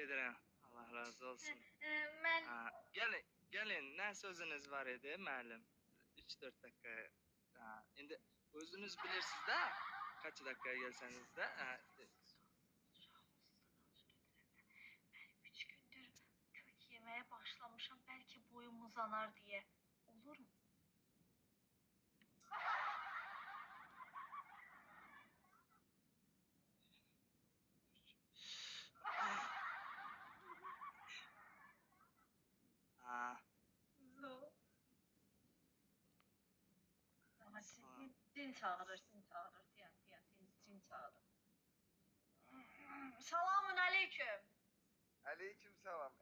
ederim. Allah razı olsun. Mən Gelin, ne sözünüz var idi müəllim? 3-4 dakika. İndi özünüz bilirsiniz de kaç dakika gelseniz de. mən 3 gündür kök yemeye başlamışam, belki boyum uzanar diye. Olur mu? Zor. Ama din çağırır, din çağırır. Selamun aleyküm. Aleyküm selam.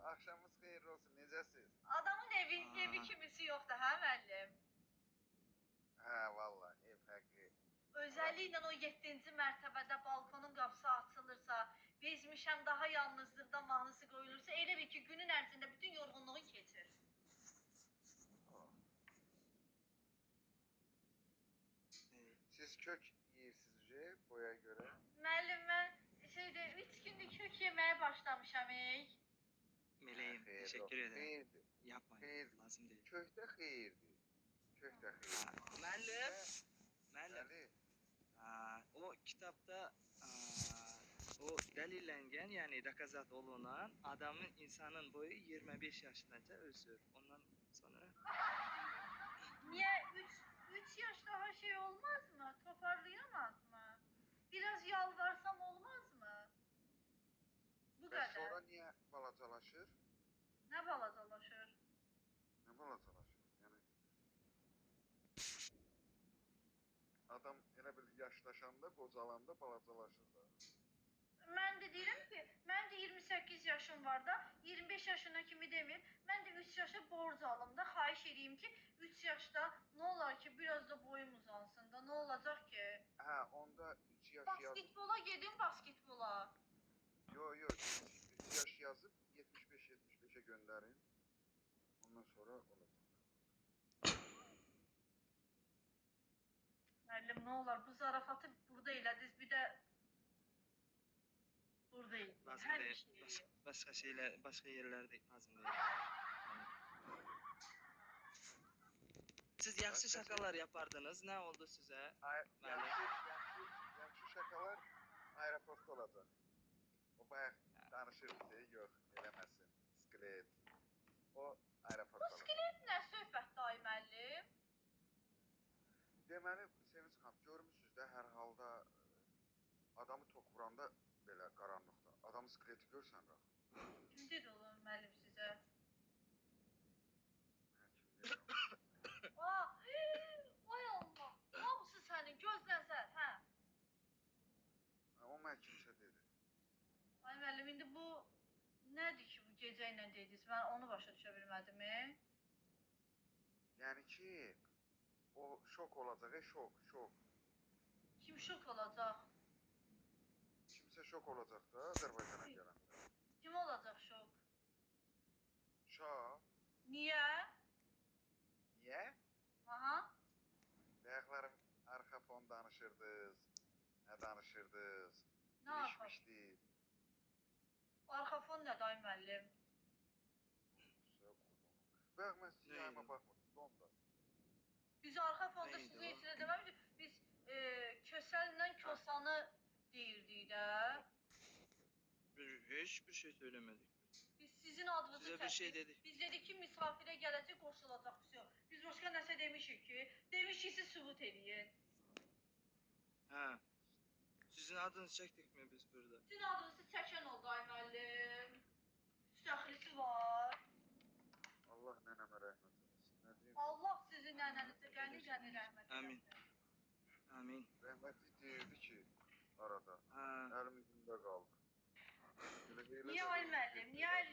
Akşamınız hayırlı olsun. Necəsiz? Adamın evi kimisi yoktu ha müəllim. Ha vallahi ev haqqı. Özellikle o 7-ci mərtəbədə balkonun qapısı açılırsa, bezmişəm daha yalnızlıqda mahnısı qoyulursa, elə bil ki günün ərzində bütün yorğunluğun keçir. Siz kök yiyirsiniz boya göre. Müəllim, mən 3 gündür kök yeməyə başlamışam. Meleğim, teşekkür ederim. Xeyirdir. Yapmayın, Xeyirdir. lazım değil. Kökdə xeyirdir. Kökdə xeyirdir. Müəllim. O kitapta o delillengen yani dokazat olunan adamın insanın boyu 25 yaşınca özür. Ondan sonra Niye 3 yaş daha şey olmaz mı? Toparlayamaz mı? Biraz yalvarsam olmaz mı? Bu Və kadar. sonra niyə balacalaşır? Ne balacalaşır? Nə balacalaşır? Yəni adam elə bil yaşlaşanda, qocalanda balacalaşır da. Mən də deyirəm ki, mən də 28 yaşım var da, 25 yaşına kimi demir. Mən də 3 yaşa borc alım da, xahiş edeyim ki, 3 yaşda ne olar ki, biraz da boyum uzansın da, ne olacaq ki? Hə, onda 3 yaş Basketbola gedin, basketbola. Yo, 3 yaş yazıp 75-75'e gönderin. Ondan sonra olacak. Müəllim, ne olar, bu zarafatı burada elədiniz, bir də burada elədiniz. lazım Hər bir değil. şey eləyir. Başka yerlerde lazım değil. Yani. Siz yaxşı şakalar yapardınız. Ne oldu size? Yaxşı şakalar aeroportda olacaq. O bayaq danışırdı, yox, eləməsin. Skelet. O aeroportda olacaq. Skelet nə söhbətdir ay müəllim? Deməli, Sevinç xanım, görmüsünüz də hər halda adamı tok vuranda belə qaranlıqda. Adamın skeleti görsən rax. Kim dedi olur müəllim sizə? Mən kim deyirəm? Vay Allah, hamısı sənin gözləsən, hə? O mən kimsə dedi. Ay müəllim, indi bu nədir ki, bu gecə ilə dediniz? Mən onu başa düşə bilmədim. Yəni ki, o şok olacaq, şok. Kim şok olacaq? Kimsə şok olacaq da Azərbaycana gələndə. Kim olacaq şok? Şok. Niyə? Niyə? Aha. Bayaqlarım arxa fon danışırdınız. Nə danışırdınız? Nə arxa? İlişmişdik. Arxa fon nədir ay müəllim? Bayaq mən sizin yayıma baxmadım, onda. Biz arxa fonda Neydi sizə o? heç nə deməmişdik. Biz kösəllə kosanı deyirdik də. Hiçbir şey söylemedik. Biz sizin adınızı Size bir şey dedik. Biz dedik ki, misafirə gələcək, qoşulacaq bir şey. Biz başqa nəsə demişik ki, siz sübut eləyin. Ha. Sizin adınızı çektik mi biz burada? Sizin adınızı çəkən oldu ay müəllim. Müstəxlisi var. Allah nənəmə rəhmət olsun. Nə deyim? Allah sizin nənənizə qəni rəhmət Amin. Amin. Rəhmətli deyirdi ki, arada. Ha. Əlim üzümdə qaldı. Niyə ay müəllim? Niyə əl